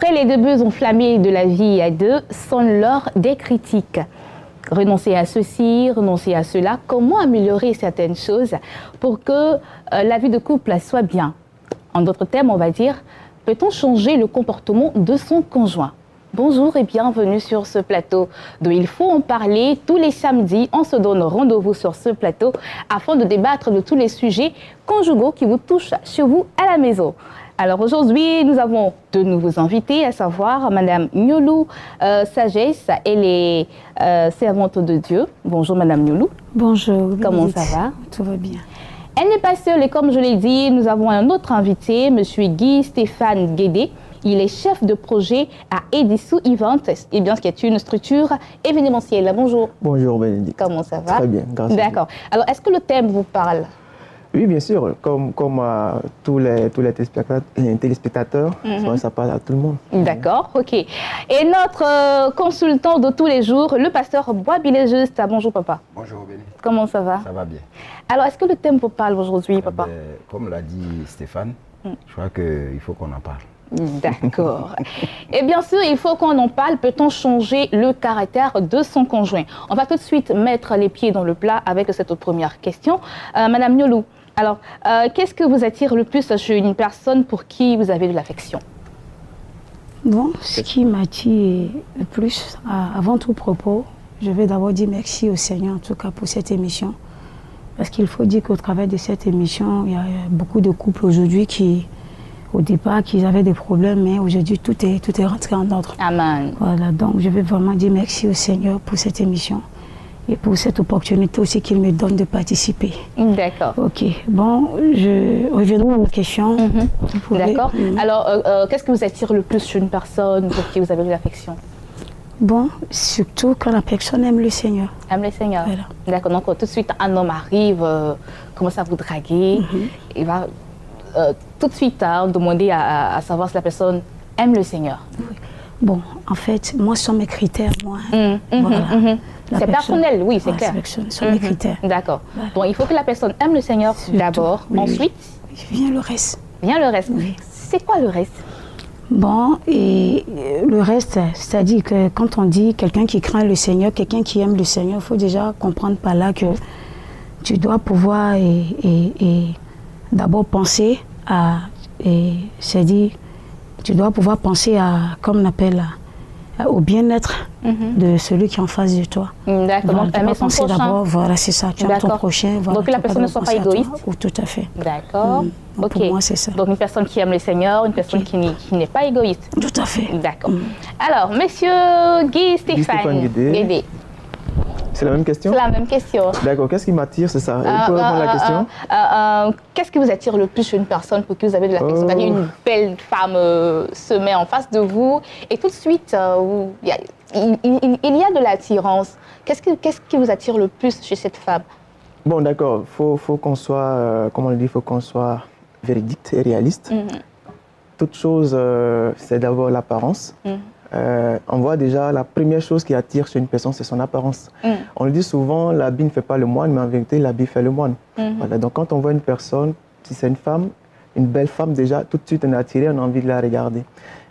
Après les débuts enflammés de la vie à deux, sonne l'heure des critiques. Renoncer à ceci, renoncer à cela, comment améliorer certaines choses pour que la vie de couple soit bien? En d'autres termes, on va dire, peut-on changer le comportement de son conjoint? Bonjour et bienvenue sur ce plateau de Il faut en parler. Tous les samedis, on se donne rendez-vous sur ce plateau afin de débattre de tous les sujets conjugaux qui vous touchent chez vous à la maison. Alors aujourd'hui, nous avons de nouveaux invités, à savoir Madame Niolou Sagesse, elle est servante de Dieu. Bonjour Madame Niolou. Bonjour. Comment ça va? Tout va bien. Elle n'est pas seule et comme je l'ai dit, nous avons un autre invité, Monsieur Guy Stéphane Guédé. Il est chef de projet à Edissou Event, et bien, ce qui est une structure événementielle. Bonjour. Bonjour Bénédicte. Comment ça va? Très bien, grâce à Dieu. D'accord. Alors, est-ce que le thème vous parle? Oui, bien sûr. Comme tous les téléspectateurs, ça parle à tout le monde. D'accord, ok. Et notre consultant de tous les jours, le pasteur Bois-Billet Juste. Bonjour papa. Bonjour Bénédicte. Comment ça va? Ça va bien. Alors, est-ce que le thème vous parle aujourd'hui, papa? Comme l'a dit Stéphane, je crois qu'il faut qu'on en parle. D'accord. Et bien sûr, il faut qu'on en parle. Peut-on changer le caractère de son conjoint? On va tout de suite mettre les pieds dans le plat avec cette première question. Madame Niolou, alors, qu'est-ce que vous attire le plus chez une personne pour qui vous avez de l'affection? Bon, ce qui m'attire le plus, avant tout propos, je vais d'abord dire merci au Seigneur, en tout cas pour cette émission. Parce qu'il faut dire qu'au travers de cette émission, il y a beaucoup de couples aujourd'hui qui, au départ, qu'ils avaient des problèmes, mais aujourd'hui, tout est rentré en ordre. Amen. Voilà, donc je vais vraiment dire merci au Seigneur pour cette émission et pour cette opportunité aussi qu'il me donne de participer. D'accord. Ok, bon, je reviendrai à ma question. D'accord. Alors, qu'est-ce que vous attire le plus chez une personne pour qui vous avez de l'affection? Bon, surtout quand la personne aime le Seigneur. Aime le Seigneur. Voilà. D'accord. Donc, tout de suite, un homme arrive, commence à vous draguer, il va tout de suite demander à savoir si la personne aime le Seigneur. Oui. Bon, en fait, moi, ce sont mes critères, moi. Voilà. C'est personnel, oui, c'est clair. Ce sont mes critères. D'accord. Voilà. Bon, il faut que la personne aime le Seigneur d'abord. Oui, Ensuite, vient le reste. vient le reste. Oui. C'est quoi le reste? Bon, et le reste, c'est-à-dire que quand on dit quelqu'un qui craint le Seigneur, quelqu'un qui aime le Seigneur, il faut déjà comprendre par là que tu dois pouvoir d'abord penser à, c'est-à-dire, tu dois pouvoir penser à, comme on appelle, au bien-être de celui qui est en face de toi. D'accord. Voilà, Donc, tu aimer dois son penser prochain. d'abord, voilà, c'est ça, tu aimes ton prochain. Voilà, donc, que la personne ne soit pas égoïste. Tout à fait. D'accord. Donc, Ok. pour moi, c'est ça. Donc, une personne qui aime le Seigneur, une personne qui n'est pas égoïste. Tout à fait. D'accord. Alors, monsieur Guy Stéphane Guédé. C'est la même question? C'est la même question. D'accord. Qu'est-ce qui m'attire, c'est ça? Il faut répondre à la question? Qu'est-ce qui vous attire le plus chez une personne pour qui vous avez de l'affection? C'est-à-dire une belle femme se met en face de vous et tout de suite, il y a de l'attirance. Qu'est-ce qui vous attire le plus chez cette femme? Bon, d'accord. Faut qu'on soit, comment on le dit, faut qu'on soit véridique et réaliste. Toute chose, c'est d'abord l'apparence. On voit déjà la première chose qui attire chez une personne, c'est son apparence. On le dit souvent, l'habit ne fait pas le moine, mais en vérité, l'habit fait le moine. Voilà, donc quand on voit une personne, si c'est une femme, une belle femme déjà, tout de suite on est attiré, on a envie de la regarder.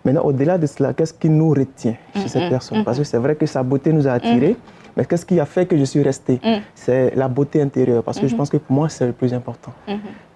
Maintenant, au-delà de cela, qu'est-ce qui nous retient chez cette personne? Parce que c'est vrai que sa beauté nous a attirés, mais qu'est-ce qui a fait que je suis resté? C'est la beauté intérieure, parce que je pense que pour moi, c'est le plus important.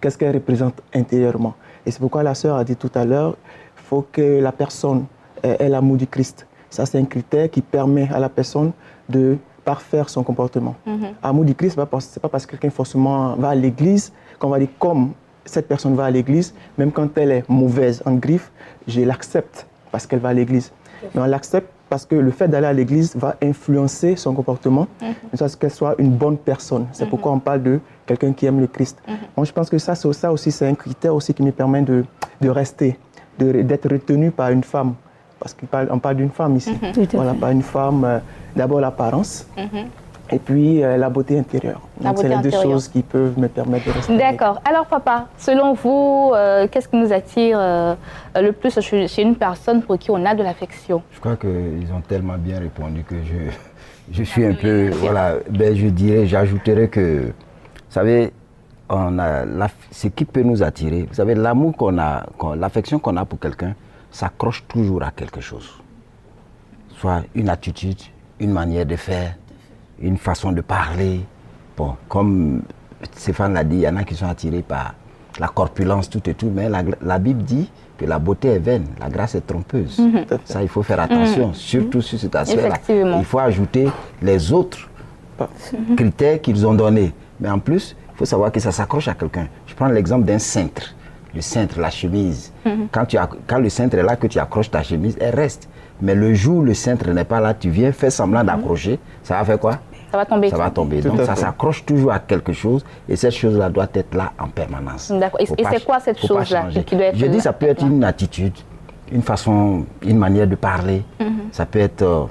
Qu'est-ce qu'elle représente intérieurement? Et c'est pourquoi la sœur a dit tout à l'heure, il faut que la personne ait l'amour du Christ. Ça, c'est un critère qui permet à la personne de parfaire son comportement. Amour du Christ, ce n'est pas parce que quelqu'un forcément va à l'église qu'on va dire comme cette personne va à l'église, même quand elle est mauvaise, en griffe, je l'accepte parce qu'elle va à l'église. Mais on l'accepte parce que le fait d'aller à l'église va influencer son comportement, de sorte qu'elle soit une bonne personne. C'est pourquoi on parle de quelqu'un qui aime le Christ. Moi, je pense que ça aussi, c'est un critère aussi qui me permet de rester, d'être retenu par une femme. Parce qu'on parle d'une femme ici. Voilà, pas une femme, d'abord l'apparence, et puis la beauté intérieure. Donc c'est les deux choses qui peuvent me permettre de rester. D'accord. Alors papa, selon vous, qu'est-ce qui nous attire le plus chez une personne pour qui on a de l'affection? Je crois qu'ils ont tellement bien répondu que je suis un peu, voilà, ben je dirais, j'ajouterais que, vous savez, ce qui peut nous attirer, vous savez, l'amour qu'on a, l'affection qu'on a pour quelqu'un, s'accroche toujours à quelque chose. Soit une attitude, une manière de faire, une façon de parler. Bon, comme Stéphane l'a dit, il y en a qui sont attirés par la corpulence, tout et tout, mais la Bible dit que la beauté est vaine, la grâce est trompeuse. Ça, il faut faire attention, surtout sur cet aspect-là. Il faut ajouter les autres critères qu'ils ont donnés. Mais en plus, il faut savoir que ça s'accroche à quelqu'un. Je prends l'exemple d'un cintre. Le cintre, la chemise. Quand le cintre est là, que tu accroches ta chemise, elle reste. Mais le jour où le cintre n'est pas là, tu viens faire semblant d'accrocher, ça va faire quoi? Ça va tomber. Ça va tomber. Donc ça s'accroche toujours à quelque chose et cette chose-là doit être là en permanence. D'accord. Et c'est quoi cette chose-là qui doit être? Je dis ça peut être une attitude, une façon, une manière de parler. Ça peut être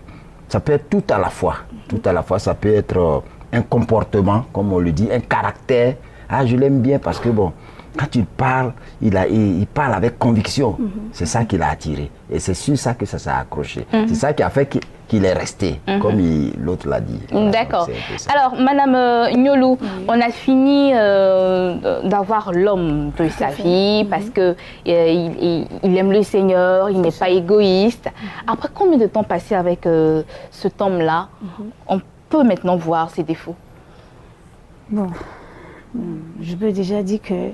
tout à la fois. Tout à la fois, ça peut être un comportement, comme on le dit, un caractère. Ah, je l'aime bien parce que bon, quand il parle, il parle avec conviction. C'est ça qui l'a attiré. Et c'est sur ça que ça s'est accroché. C'est ça qui a fait qu'il est resté, comme l'autre l'a dit. D'accord. Alors, Madame Nyolou, on a fini d'avoir l'homme de sa vie parce que il aime le Seigneur, il n'est pas égoïste. Après combien de temps passé avec cet homme-là, on peut maintenant voir ses défauts? Bon, je peux déjà dire que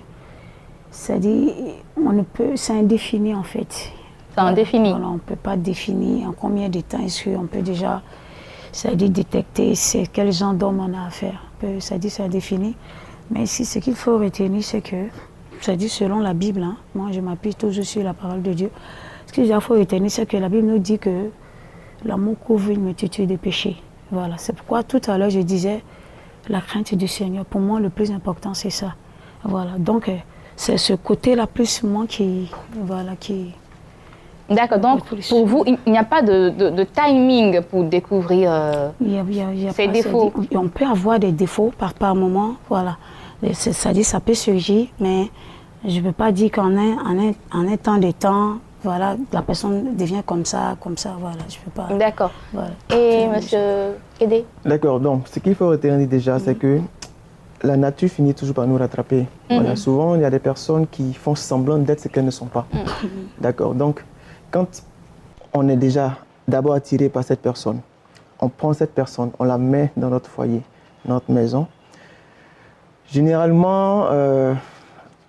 c'est-à-dire, c'est indéfini en fait. C'est indéfini. Voilà, on ne peut pas définir en combien de temps est-ce qu'on peut déjà, c'est-à-dire détecter quel genre d'homme on a affaire. C'est-à-dire, c'est indéfini. Mais ici, ce qu'il faut retenir, c'est que, c'est-à-dire selon la Bible, hein, moi je m'appuie toujours sur la parole de Dieu. Ce qu'il faut retenir, c'est que la Bible nous dit que l'amour couvre une multitude de péchés. Voilà, c'est pourquoi tout à l'heure je disais la crainte du Seigneur. Pour moi, le plus important, c'est ça. Voilà, donc c'est ce côté-là plus moi qui... Voilà, qui... D'accord, donc pour vous, il n'y a pas de timing pour découvrir ses défauts. On peut avoir des défauts par moment, voilà. C'est-à-dire ça peut surgir, mais je ne peux pas dire qu'en un temps de temps, voilà, la personne devient comme ça, voilà, je ne peux pas. D'accord. Voilà. Et monsieur Kédé? D'accord, donc ce qu'il faut retenir déjà, c'est que la nature finit toujours par nous rattraper. Voilà, souvent, il y a des personnes qui font semblant d'être ce qu'elles ne sont pas. D'accord, donc quand on est déjà d'abord attiré par cette personne, on prend cette personne, on la met dans notre foyer, notre maison. Généralement, on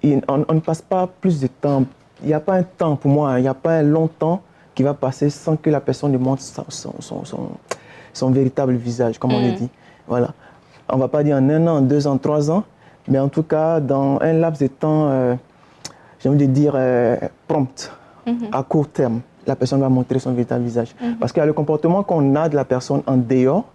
ne passe pas plus de temps. Il n'y a pas un temps pour moi, il n'y a pas un long temps qui va passer sans que la personne lui montre son véritable visage, comme on le dit. Voilà. On ne va pas dire en 1 an, en 2 ans, 3 ans, mais en tout cas, dans un laps de temps, j'ai envie de dire prompt, à court terme, la personne va montrer son véritable visage. Parce qu'il y a le comportement qu'on a de la personne en dehors,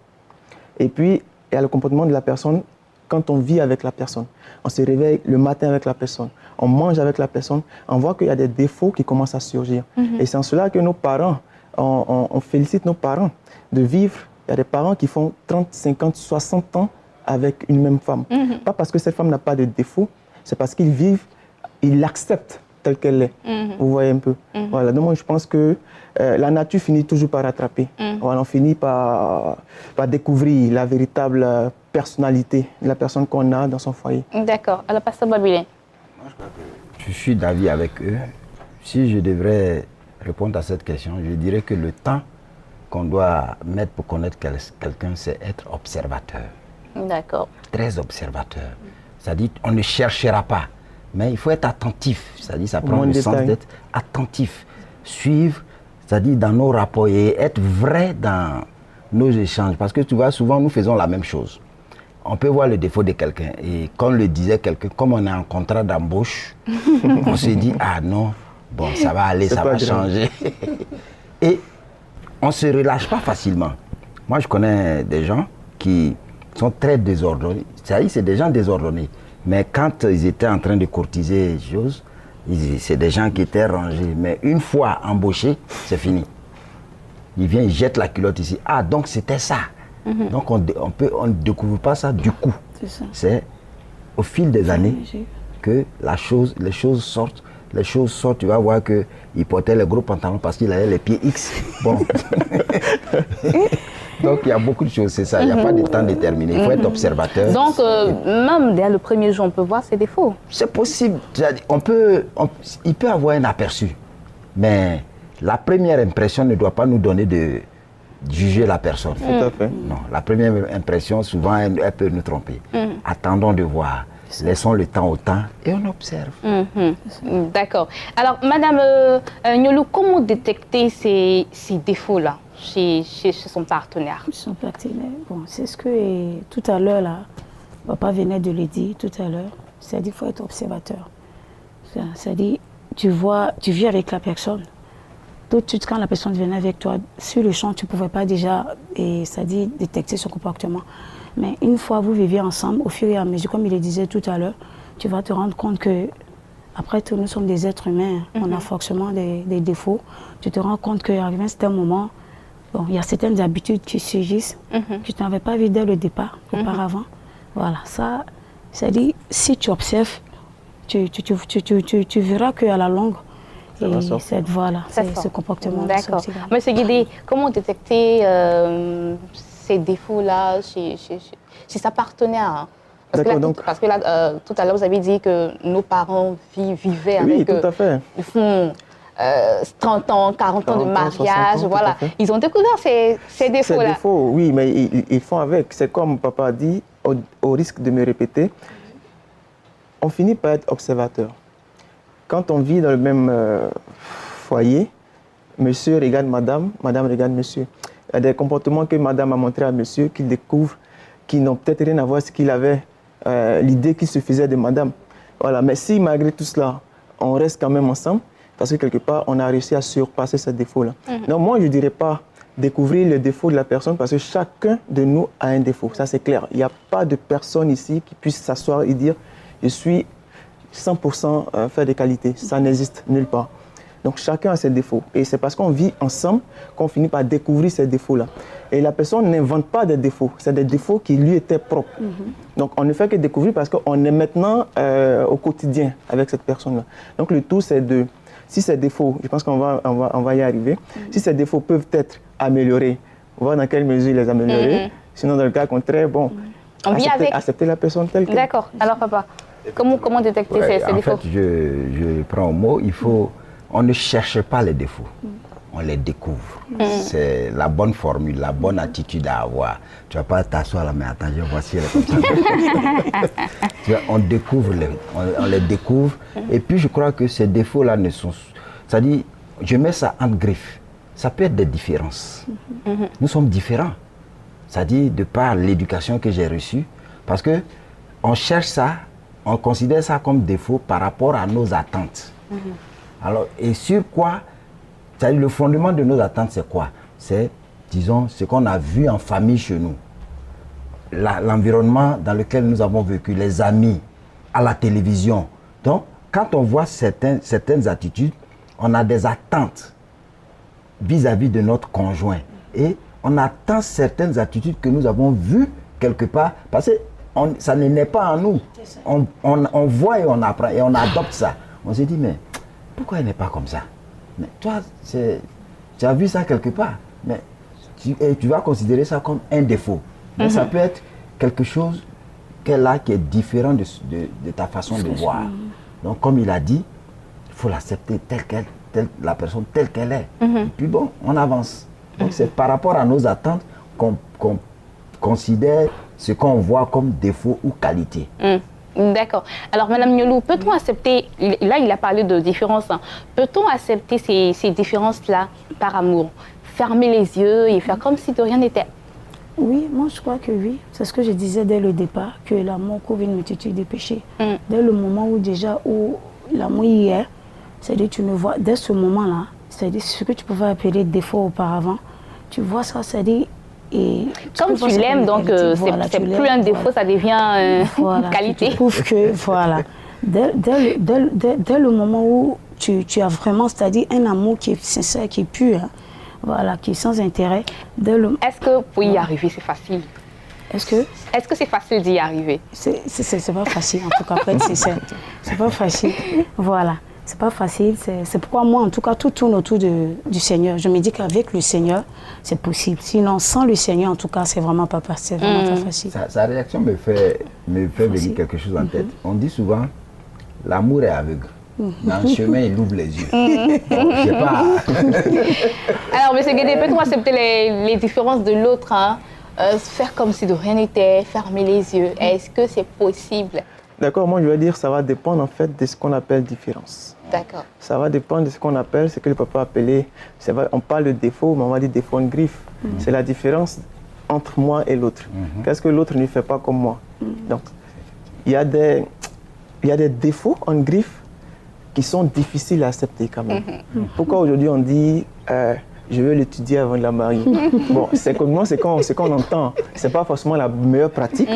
et puis il y a le comportement de la personne quand on vit avec la personne. On se réveille le matin avec la personne, on mange avec la personne, on voit qu'il y a des défauts qui commencent à surgir. Et c'est en cela que nos parents, on félicite nos parents de vivre. Il y a des parents qui font 30, 50, 60 ans avec une même femme. Pas parce que cette femme n'a pas de défauts, c'est parce qu'ils vivent, ils l'acceptent telle qu'elle est. Vous voyez un peu. Voilà, donc moi je pense que la nature finit toujours par rattraper. Voilà, on finit par découvrir la véritable personnalité de la personne qu'on a dans son foyer. D'accord. Alors, pasteur Babilé. Je suis d'avis avec eux. Si je devrais répondre à cette question, je dirais que le temps qu'on doit mettre pour connaître quelqu'un, c'est être observateur. D'accord. Très observateur. C'est-à-dire, on ne cherchera pas, mais il faut être attentif. C'est-à-dire, ça prend le sens d'être attentif. Suivre, c'est-à-dire dans nos rapports et être vrai dans nos échanges. Parce que tu vois, souvent, nous faisons la même chose. On peut voir le défaut de quelqu'un. Et comme le disait quelqu'un, comme on est en contrat d'embauche, on se dit, ah non, bon, ça va aller, ça va changer. Et on ne se relâche pas facilement. Moi, je connais des gens qui sont très désordonnés. C'est-à-dire, c'est des gens désordonnés. Mais quand ils étaient en train de courtiser les choses, c'est des gens qui étaient rangés. Mais une fois embauchés, c'est fini. Il vient, il jette la culotte ici. Ah, donc c'était ça. Donc on ne découvre pas ça du coup. C'est au fil des années que les choses sortent. Les choses sortent, tu vas voir qu'il portait les gros pantalons parce qu'il avait les pieds X. Bon. Donc il y a beaucoup de choses, c'est ça. Il n'y a pas de temps déterminé. Il faut être observateur. Donc même dès le premier jour, on peut voir ses défauts. C'est possible. Il peut avoir un aperçu. Mais la première impression ne doit pas nous donner de juger la personne. Tout à fait. Non, la première impression, souvent, elle peut nous tromper. Attendons de voir. Laissons le temps au temps et on observe. D'accord. Alors, Madame Nyolou, comment détecter ces défauts-là chez son partenaire? Son partenaire, bon, c'est ce que tout à l'heure, là, papa venait de le dire tout à l'heure. C'est-à-dire qu'il faut être observateur. C'est-à-dire, tu vis avec la personne. Tout de suite, quand la personne venait avec toi, sur le champ, tu ne pouvais pas déjà, c'est-à-dire, détecter son comportement. Mais une fois vous vivez ensemble, au fur et à mesure, comme il le disait tout à l'heure, tu vas te rendre compte que, après tout, nous sommes des êtres humains, on a forcément des défauts. Tu te rends compte qu'à un certain moment, bon, il y a certaines habitudes qui surgissent, que tu n'avais pas vu dès le départ, auparavant. Voilà, ça, c'est-à-dire, si tu observes, tu verras qu'à la longue, ce comportement. D'accord. Monsieur Guédé, comment détecter ces défauts-là chez sa partenaire? Parce que là, tout à l'heure, vous avez dit que nos parents vivaient avec... Oui, tout à fait. Ils font 30 ans, 40 ans de mariage, voilà. Ils ont découvert ces défauts-là. Ces défauts, oui, mais ils font avec. C'est comme papa a dit, au risque de me répéter, on finit par être observateur. Quand on vit dans le même foyer, monsieur regarde madame, madame regarde monsieur. Il y a des comportements que madame a montrés à monsieur qu'il découvre, qui n'ont peut-être rien à voir avec ce qu'il avait, l'idée qu'il se faisait de madame. Voilà. Mais si malgré tout cela, on reste quand même ensemble, parce que quelque part, on a réussi à surpasser ce défaut-là. Donc moi, je ne dirais pas découvrir le défaut de la personne, parce que chacun de nous a un défaut. Ça, c'est clair. Il n'y a pas de personne ici qui puisse s'asseoir et dire « je suis 100% fait de qualité ». Ça n'existe nulle part. Donc chacun a ses défauts. Et c'est parce qu'on vit ensemble qu'on finit par découvrir ces défauts-là. Et la personne n'invente pas des défauts. C'est des défauts qui lui étaient propres. Donc on ne fait que découvrir parce qu'on est maintenant au quotidien avec cette personne-là. Donc le tout, c'est de... Si ces défauts, je pense qu'on va y arriver, si ces défauts peuvent être améliorés, voir dans quelle mesure les améliorer. Sinon, dans le cas contraire, bon, accepter la personne telle qu'elle est. D'accord. Alors papa, comment détecter ces défauts? En fait, je prends au mot, on ne cherche pas les défauts, on les découvre. C'est la bonne formule, la bonne attitude à avoir. Tu ne vas pas t'asseoir là, mais attends, je vois si elle est comme ça. On découvre, on les découvre. Et puis je crois que ces défauts-là ne sont... C'est-à-dire, je mets ça en griffe. Ça peut être des différences. Nous sommes différents. C'est-à-dire, de par l'éducation que j'ai reçue, parce qu'on cherche ça, on considère ça comme défaut par rapport à nos attentes. Alors, et sur quoi, c'est-à-dire le fondement de nos attentes, c'est quoi? C'est, disons, ce qu'on a vu en famille chez nous. L'environnement dans lequel nous avons vécu, les amis, à la télévision. Donc, quand on voit certaines attitudes, on a des attentes vis-à-vis de notre conjoint. Et on attend certaines attitudes que nous avons vues quelque part, parce que ça ne naît pas en nous. On voit et on apprend et on adopte ça. On se dit, mais pourquoi elle n'est pas comme ça? Mais toi, tu as vu ça quelque part. Mais tu vas considérer ça comme un défaut. Mais ça peut être quelque chose qu'elle a qui est différent de ta façon de voir. Donc, comme il a dit, il faut l'accepter la personne telle qu'elle est. Et puis bon, on avance. Donc, c'est par rapport à nos attentes qu'on considère ce qu'on voit comme défaut ou qualité. D'accord. Alors, Madame Nyolou, peut-on accepter, là il a parlé de différences, hein. Peut-on accepter ces différences-là par amour? Fermer les yeux et faire comme si de rien n'était? Oui, moi je crois que oui. C'est ce que je disais dès le départ, que l'amour couvre une multitude de péchés. Dès le moment où l'amour y est, c'est-à-dire tu ne vois, dès ce moment-là, c'est-à-dire ce que tu pouvais appeler défaut auparavant, tu vois ça, c'est-à-dire... Comme tu l'aimes, donc c'est plus un défaut, ça devient une qualité. Tu trouves que, voilà, dès le moment où tu as vraiment, c'est-à-dire un amour qui est sincère, qui est pur, hein, voilà, qui est sans intérêt. Est-ce que pour y arriver, c'est facile? Est-ce que c'est facile d'y arriver? C'est pas facile, en tout cas, pour être sincère. C'est pas facile, voilà. C'est pas facile, c'est pourquoi moi, en tout cas, tout tourne autour du Seigneur. Je me dis qu'avec le Seigneur, c'est possible. Sinon, sans le Seigneur, en tout cas, c'est vraiment pas facile. Sa réaction me fait venir quelque chose en tête. On dit souvent, l'amour est aveugle. Dans le chemin, il ouvre les yeux. Je sais pas. Alors, M. Guédé, peut-on accepter les différences de l'autre, hein? Faire comme si de rien n'était, fermer les yeux? Est-ce que c'est possible? D'accord, moi je vais dire ça va dépendre en fait de ce qu'on appelle différence. D'accord. Ça va dépendre de ce qu'on appelle, ce que le papa appelait, on parle de défaut, mais on va dire défaut en griffe. C'est la différence entre moi et l'autre. Qu'est-ce que l'autre ne fait pas comme moi? Donc, il y a des défauts en griffe qui sont difficiles à accepter quand même. Pourquoi aujourd'hui on dit je veux l'étudier avant de la marier? Bon, c'est comme moi, c'est qu'on entend. C'est pas forcément la meilleure pratique,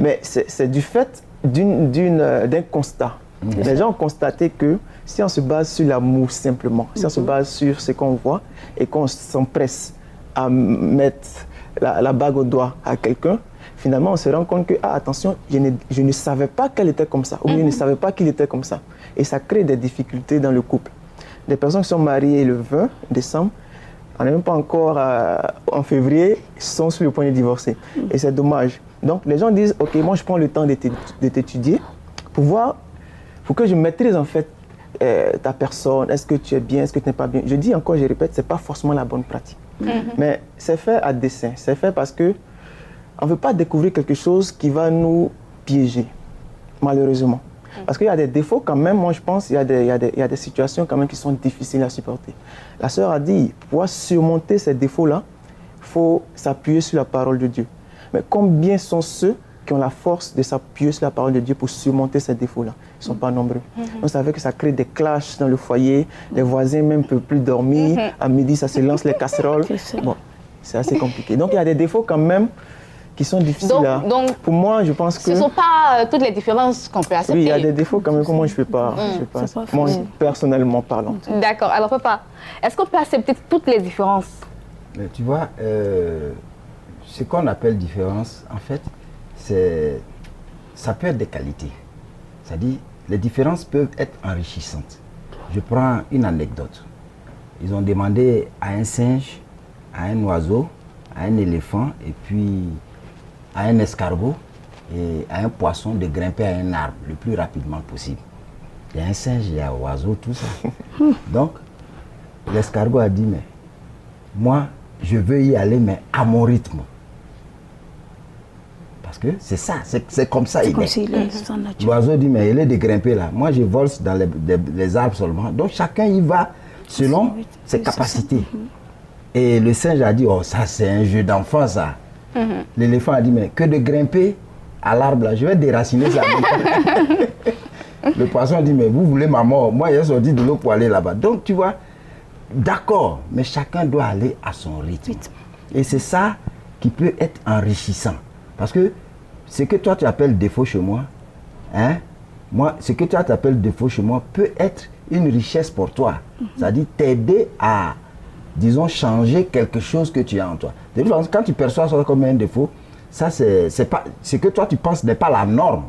mais c'est du fait d'un constat. Les gens ont constaté que si on se base sur l'amour simplement, si on se base sur ce qu'on voit et qu'on s'empresse à mettre la bague au doigt à quelqu'un, finalement on se rend compte que, attention, je ne savais pas qu'elle était comme ça, ou je ne savais pas qu'il était comme ça. Et ça crée des difficultés dans le couple. Des personnes qui sont mariées le 20 décembre, on n'est même pas encore en février, sont sur le point de divorcer. Et c'est dommage. Donc les gens disent, ok, moi je prends le temps de t'étudier pour que je maîtrise en fait ta personne, est-ce que tu es bien, est-ce que tu n'es pas bien. Je dis encore, je répète, ce n'est pas forcément la bonne pratique. Mais c'est fait à dessein, c'est fait parce qu'on ne veut pas découvrir quelque chose qui va nous piéger, malheureusement. Parce qu'il y a des défauts quand même, moi je pense, il y a des situations quand même qui sont difficiles à supporter. La sœur a dit, pour pouvoir surmonter ces défauts-là, il faut s'appuyer sur la parole de Dieu. Mais combien sont ceux qui ont la force de s'appuyer sur la parole de Dieu pour surmonter ces défauts-là? Ils ne sont pas nombreux. On savait que ça crée des clashs dans le foyer, les voisins même ne peuvent plus dormir, à midi ça se lance les casseroles. Bon, c'est assez compliqué. Donc il y a des défauts quand même qui sont difficiles donc, pour moi, je pense que... Ce ne sont pas toutes les différences qu'on peut accepter. Oui, il y a des défauts quand même que moi je ne fais pas. Moi, personnellement parlant. D'accord. Alors papa, est-ce qu'on peut accepter toutes les différences? Mais tu vois, ce qu'on appelle différence, en fait, ça peut être des qualités. C'est-à-dire, les différences peuvent être enrichissantes. Je prends une anecdote. Ils ont demandé à un singe, à un oiseau, à un éléphant et puis à un escargot et à un poisson de grimper à un arbre le plus rapidement possible. Il y a un singe, il y a un oiseau, tout ça. Donc, l'escargot a dit, mais moi, je veux y aller, mais à mon rythme. Parce que c'est ça, c'est comme ça il est. L'oiseau dit, mais il est de grimper là. Moi, je vole dans les arbres seulement. Donc, chacun y va selon ses capacités. Et le singe a dit, oh, ça, c'est un jeu d'enfant, ça. L'éléphant a dit, mais que de grimper à l'arbre là, je vais déraciner ça. Le poisson a dit, mais vous voulez ma mort? Moi, j'ai sorti de l'eau pour aller là-bas. Donc, tu vois, d'accord, mais chacun doit aller à son rythme. Et c'est ça qui peut être enrichissant. Parce que ce que toi tu appelles défaut chez moi, ce que toi tu appelles défaut chez moi peut être une richesse pour toi. C'est-à-dire t'aider à, disons, changer quelque chose que tu as en toi. Quand tu perçois ça comme un défaut, ça c'est pas, ce que toi tu penses n'est pas la norme.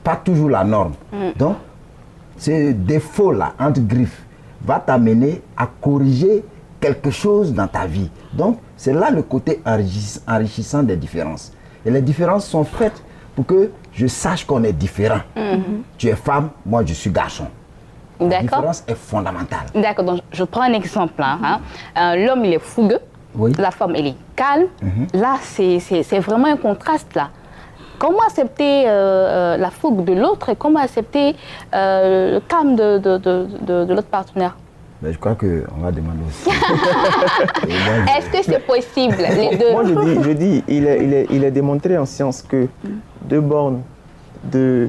Pas toujours la norme. Donc, ce défaut-là, entre griffes, va t'amener à corriger quelque chose dans ta vie. Donc, c'est là le côté enrichissant des différences. Et les différences sont faites pour que je sache qu'on est différent. Tu es femme, moi je suis garçon. La différence est fondamentale. D'accord, donc je prends un exemple. L'homme, il est fougueux, la femme, elle est calme. Là, c'est vraiment un contraste là. Comment accepter la fougue de l'autre et comment accepter le calme de l'autre partenaire? Ben, je crois qu'on va demander aussi. Est-ce que c'est possible, les deux? Moi, je dis, il est démontré en science que deux bornes de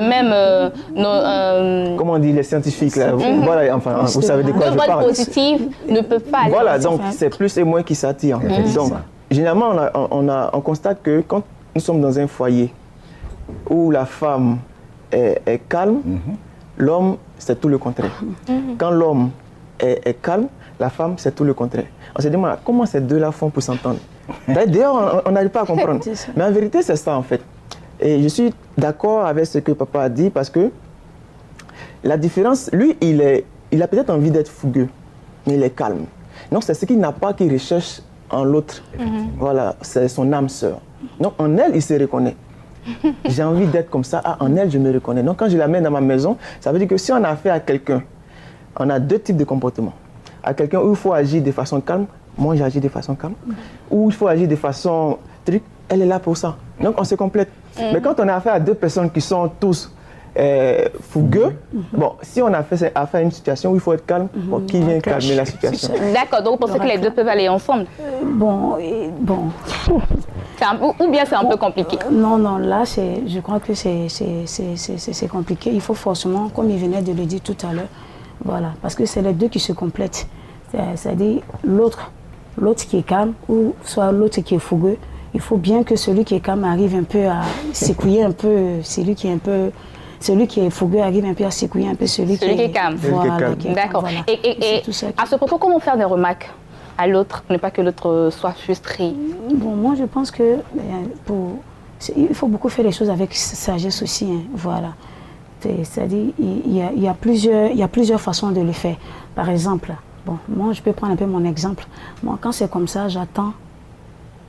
même... comment on dit les scientifiques là, voilà, enfin, vous savez de quoi je parle. Deux bornes positives ne peuvent pas aller. Voilà, donc c'est plus et moins qui s'attirent. Donc, généralement, on constate que quand nous sommes dans un foyer où la femme est calme, l'homme, c'est tout le contraire. Quand l'homme est calme, la femme, c'est tout le contraire. On se demande comment ces deux-là font pour s'entendre. D'ailleurs, on n'arrive pas à comprendre. Mais en vérité, c'est ça en fait. Et je suis d'accord avec ce que papa a dit parce que la différence, lui, il a peut-être envie d'être fougueux, mais il est calme. Donc, c'est ce qu'il n'a pas qu'il recherche en l'autre. Voilà, c'est son âme sœur. Donc, en elle, il se reconnaît. J'ai envie d'être comme ça. Ah, en elle, je me reconnais. Donc, quand je l'amène dans ma maison, ça veut dire que si on a affaire à quelqu'un, on a deux types de comportements. À quelqu'un où il faut agir de façon calme, moi j'agis de façon calme. Où il faut agir de façon truc, elle est là pour ça. Donc, on se complète. Mais quand on a affaire à deux personnes qui sont tous fougueux, bon, si on a fait affaire à une situation où il faut être calme, bon, qui vient calmer la situation? D'accord, donc vous pensez que les deux peuvent aller ensemble? Bon. Ou bien c'est un peu compliqué? Non, là, je crois que c'est compliqué. Il faut forcément, comme il venait de le dire tout à l'heure, voilà, parce que c'est les deux qui se complètent. C'est-à-dire l'autre qui est calme ou soit l'autre qui est fougueux. Il faut bien que celui qui est calme arrive un peu à s'écouiller un peu, celui qui est fougueux arrive un peu à s'écouiller un peu celui qui est calme. Voilà, d'accord. Voilà. Et à ce propos, comment faire des remarques à l'autre, pour ne pas que l'autre soit frustré? Bon, moi je pense que il faut beaucoup faire les choses avec sagesse aussi, hein, voilà. C'est-à-dire, il y a plusieurs façons de le faire. Par exemple, bon, moi je peux prendre un peu mon exemple. Moi, quand c'est comme ça, j'attends.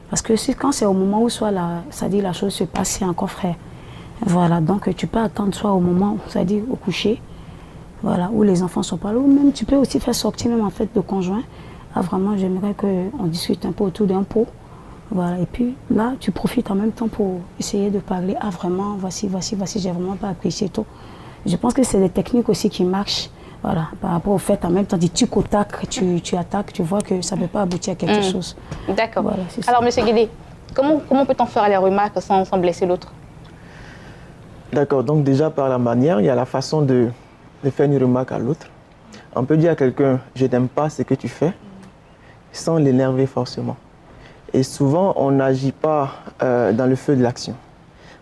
Parce que quand c'est au moment où soit la chose se passe, c'est encore frais. Voilà, donc tu peux attendre soit au moment, c'est-à-dire au coucher, voilà, où les enfants sont pas là, ou même tu peux aussi faire sortir même en fait le conjoint. Ah, vraiment, j'aimerais qu'on discute un peu autour d'un pot. Voilà, et puis là, tu profites en même temps pour essayer de parler. Ah, vraiment, voici, j'ai vraiment pas apprécié tout. Je pense que c'est des techniques aussi qui marchent. Voilà, par rapport au fait, en même temps, tu attaques, tu attaques, tu vois que ça ne peut pas aboutir à quelque chose. D'accord. Voilà, alors, M. Guédé, comment peut-on faire les remarques sans blesser l'autre? D'accord, donc déjà par la manière, il y a la façon de faire une remarque à l'autre. On peut dire à quelqu'un, je n'aime pas ce que tu fais, sans l'énerver forcément. Et souvent, on n'agit pas dans le feu de l'action.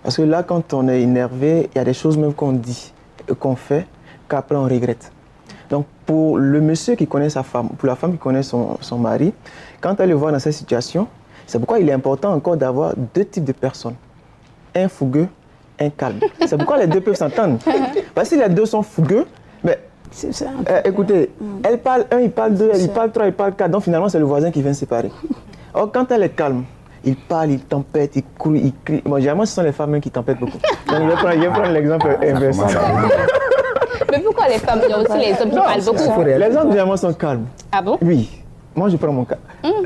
Parce que là, quand on est énervé, il y a des choses même qu'on dit, qu'on fait, qu'après on regrette. Donc, pour le monsieur qui connaît sa femme, pour la femme qui connaît son mari, quand elle le voit dans cette situation, c'est pourquoi il est important encore d'avoir deux types de personnes. Un fougueux, un calme. C'est pourquoi les deux peuvent s'entendre. Parce que si les deux sont fougueux, mais écoutez, elle parle 1, il parle 2, il parle 3, il parle 4, donc finalement c'est le voisin qui vient séparer. Or, quand elle est calme, il parle, il tempête, il crie, il crie. Bon, généralement, ce sont les femmes qui tempêtent beaucoup. Donc, je vais prendre l'exemple inverse. Mais pourquoi les femmes? Il y a aussi les hommes qui parlent beaucoup. Les hommes, généralement, sont calmes. Ah bon? Oui. Moi, je prends mon cas.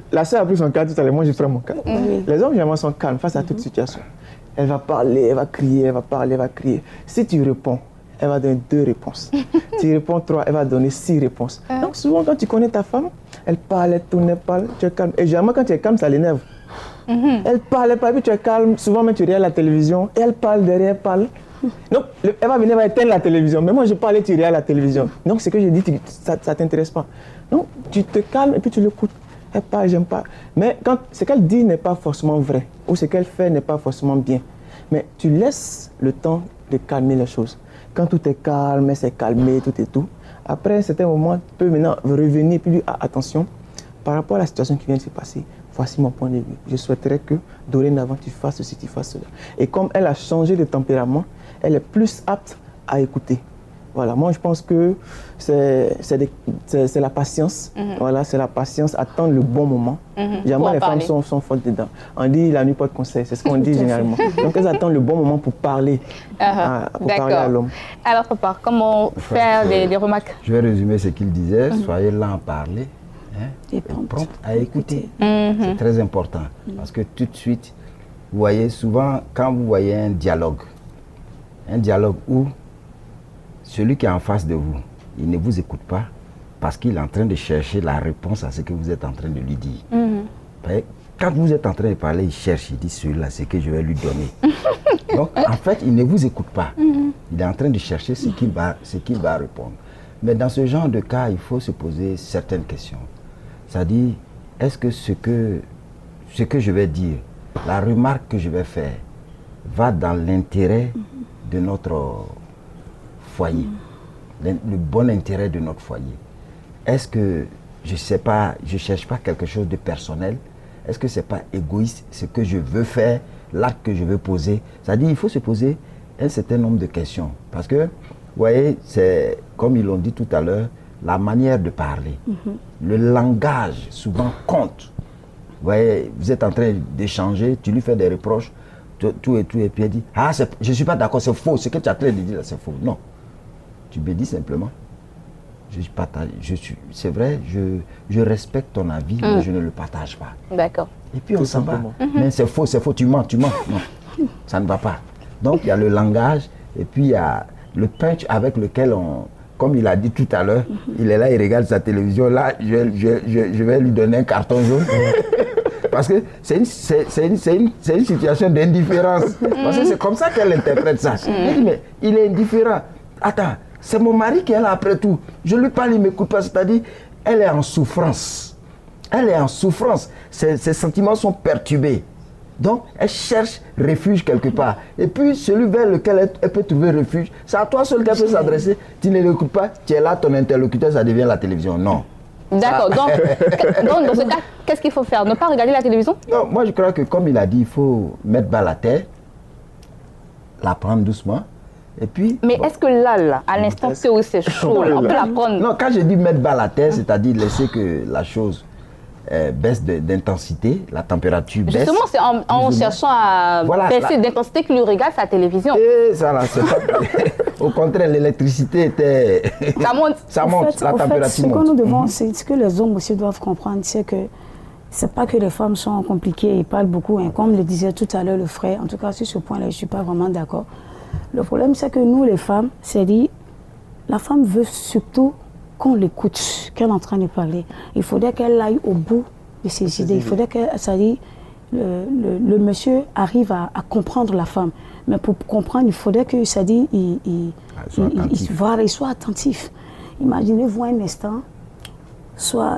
La sœur a pris son cas tout à l'heure, moi, je prends mon cas. Les hommes, généralement, sont calmes face à toute situation. Elle va parler, elle va crier, elle va parler, elle va crier. Si tu réponds, elle va donner 2 réponses. Tu réponds 3, elle va donner 6 réponses. Donc, souvent, quand tu connais ta femme, elle parle, elle tourne, elle parle, tu es calme. Et généralement, quand tu es calme, ça l'énerve. Elle parle, puis tu es calme. Souvent, même tu regardes la télévision, et elle parle derrière, elle parle. Donc, elle va venir, elle va éteindre la télévision. Mais moi, je parle et tu regardes la télévision. Donc, ce que je dis, ça ne t'intéresse pas. Donc, tu te calmes et puis tu l'écoutes. Elle parle, j'aime pas. Mais quand ce qu'elle dit n'est pas forcément vrai, ou ce qu'elle fait n'est pas forcément bien, mais tu laisses le temps de calmer les choses. Quand tout est calme, elle s'est calmée, tout et tout. Après un certain moment, tu peux maintenant revenir et puis dire, attention, par rapport à la situation qui vient de se passer, voici mon point de vue. Je souhaiterais que dorénavant tu fasses ceci, tu fasses cela. Et comme elle a changé de tempérament, elle est plus apte à écouter. Voilà, moi je pense que c'est la patience. Voilà, c'est la patience, attendre le bon moment. Généralement, les femmes sont fortes dedans. On dit la nuit porte conseil, c'est ce qu'on dit généralement. Donc elles attendent le bon moment pour parler, parler à l'homme. Alors papa, comment faire des remarques? Je vais résumer ce qu'il disait, soyez là à parler. Et prompt à écouter. C'est très important. Parce que tout de suite, vous voyez souvent, quand vous voyez un dialogue où celui qui est en face de vous, il ne vous écoute pas parce qu'il est en train de chercher la réponse à ce que vous êtes en train de lui dire. Quand vous êtes en train de parler, il cherche, il dit celui-là, c'est que je vais lui donner. Donc, en fait, il ne vous écoute pas. Il est en train de chercher ce qu'il va répondre. Mais dans ce genre de cas, il faut se poser certaines questions. C'est-à-dire, est-ce que ce que je vais dire, la remarque que je vais faire, va dans l'intérêt de notre foyer, le bon intérêt de notre foyer? Est-ce que, je ne cherche pas quelque chose de personnel? Est-ce que ce n'est pas égoïste ce que je veux faire, l'acte que je veux poser? C'est-à-dire, il faut se poser un certain nombre de questions. Parce que, vous voyez, c'est, comme ils l'ont dit tout à l'heure, la manière de parler. Le langage, souvent, compte. Vous voyez, vous êtes en train d'échanger, tu lui fais des reproches. tout, et puis elle dit, ah, je ne suis pas d'accord, c'est faux, ce que tu as train de dire là, c'est faux. Non. Tu me dis simplement, c'est vrai, je respecte ton avis, mais je ne le partage pas. D'accord. Et puis on s'en va. Mais c'est faux, tu mens. Non, ça ne va pas. Donc il y a le langage, et puis il y a le punch avec lequel comme il a dit tout à l'heure, il est là, il regarde sa télévision, là, je vais lui donner un carton jaune. Parce que c'est une situation d'indifférence. Parce que c'est comme ça qu'elle interprète ça. Elle dit, mais il est indifférent. Attends, c'est mon mari qui est là après tout. Je lui parle, il ne m'écoute pas. C'est-à-dire, elle est en souffrance. Elle est en souffrance. Ses sentiments sont perturbés. Donc, elle cherche refuge quelque part. Et puis, celui vers lequel elle peut trouver refuge, c'est à toi seul qu'elle peut s'adresser. Tu ne l'écoutes pas, tu es là, ton interlocuteur, ça devient la télévision. Non. D'accord. Donc, dans ce cas, qu'est-ce qu'il faut faire? Ne pas regarder la télévision? Non, moi, je crois que, comme il a dit, il faut mettre bas la terre, la prendre doucement. Et puis, mais est-ce que là, à l'instant où c'est chaud, on peut la prendre? Non, quand je dis mettre bas la terre, c'est-à-dire laisser que la chose baisse d'intensité, la température baisse. Justement, c'est en cherchant à baisser d'intensité que lui regarde sa télévision. Et ça, là, c'est pas... Au contraire, l'électricité était... Ça monte. Ça monte, la température monte. Ce que nous devons, c'est ce que les hommes aussi doivent comprendre, c'est que c'est pas que les femmes sont compliquées, ils parlent beaucoup, hein. Comme le disait tout à l'heure le frère, en tout cas sur ce point-là, je ne suis pas vraiment d'accord. Le problème, c'est que nous, les femmes, c'est dit, la femme veut surtout qu'on l'écoute, qu'elle est en train de parler. Il faudrait qu'elle aille au bout de ses idées. Il faudrait que, ça dit, le monsieur arrive à comprendre la femme. Mais pour comprendre, il faudrait que, ça dit, il soit attentif. Imaginez-vous un instant, soit,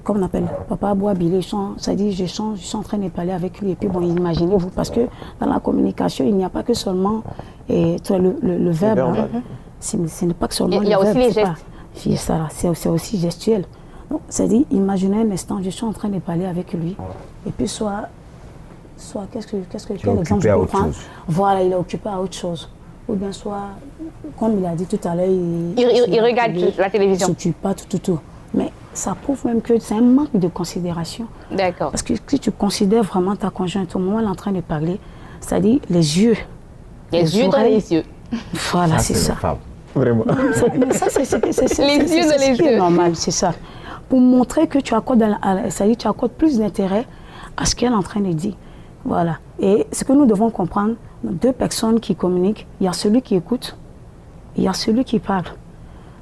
comme on appelle, papa boit billet, ça dit, je suis en train de parler avec lui. Et puis bon, imaginez-vous, parce que dans la communication, il n'y a pas que seulement le verbe. Hein. Ce n'est pas que seulement le verbe. Il y a aussi les gestes. C'est aussi gestuel. Donc, c'est-à-dire, imaginez un instant, je suis en train de parler avec lui, et puis soit quel exemple je peux prendre? Voilà, il est occupé à autre chose. Ou bien soit, comme il a dit tout à l'heure, il regarde la télévision. Il ne s'occupe pas tout. Mais ça prouve même que c'est un manque de considération. D'accord. Parce que si tu considères vraiment ta conjointe au moment où elle est en train de parler, c'est-à-dire les yeux. Les yeux dans les yeux. Voilà, c'est ça. Vraiment. Mais ça, c'est les yeux yeux. Normal, c'est ça. Pour montrer que tu accordes plus d'intérêt à ce qu'elle est en train de dire. Voilà. Et ce que nous devons comprendre, deux personnes qui communiquent, il y a celui qui écoute, il y a celui qui parle.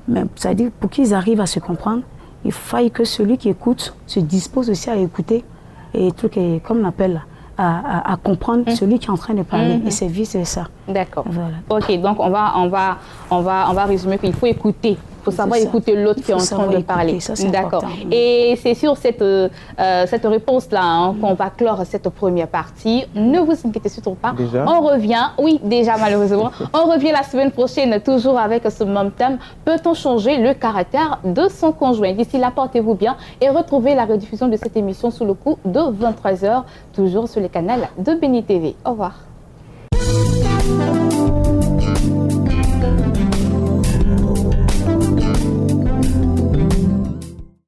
Mais c'est-à-dire, pour qu'ils arrivent à se comprendre, il faille que celui qui écoute se dispose aussi à écouter et comme on appelle, à comprendre celui qui est en train de parler. Et c'est vice-versa. D'accord. Voilà. Ok, donc on va résumer qu'il faut écouter. Il faut savoir écouter l'autre qui est en train de parler. D'accord. Et c'est sur cette réponse-là qu'on va clore cette première partie. Ne vous inquiétez surtout pas. Déjà? On revient, oui, déjà malheureusement. On revient la semaine prochaine, toujours avec ce même thème. Peut-on changer le caractère de son conjoint? D'ici là, portez-vous bien et retrouvez la rediffusion de cette émission sous le coup de 23h, toujours sur le canal de Béni TV. Au revoir.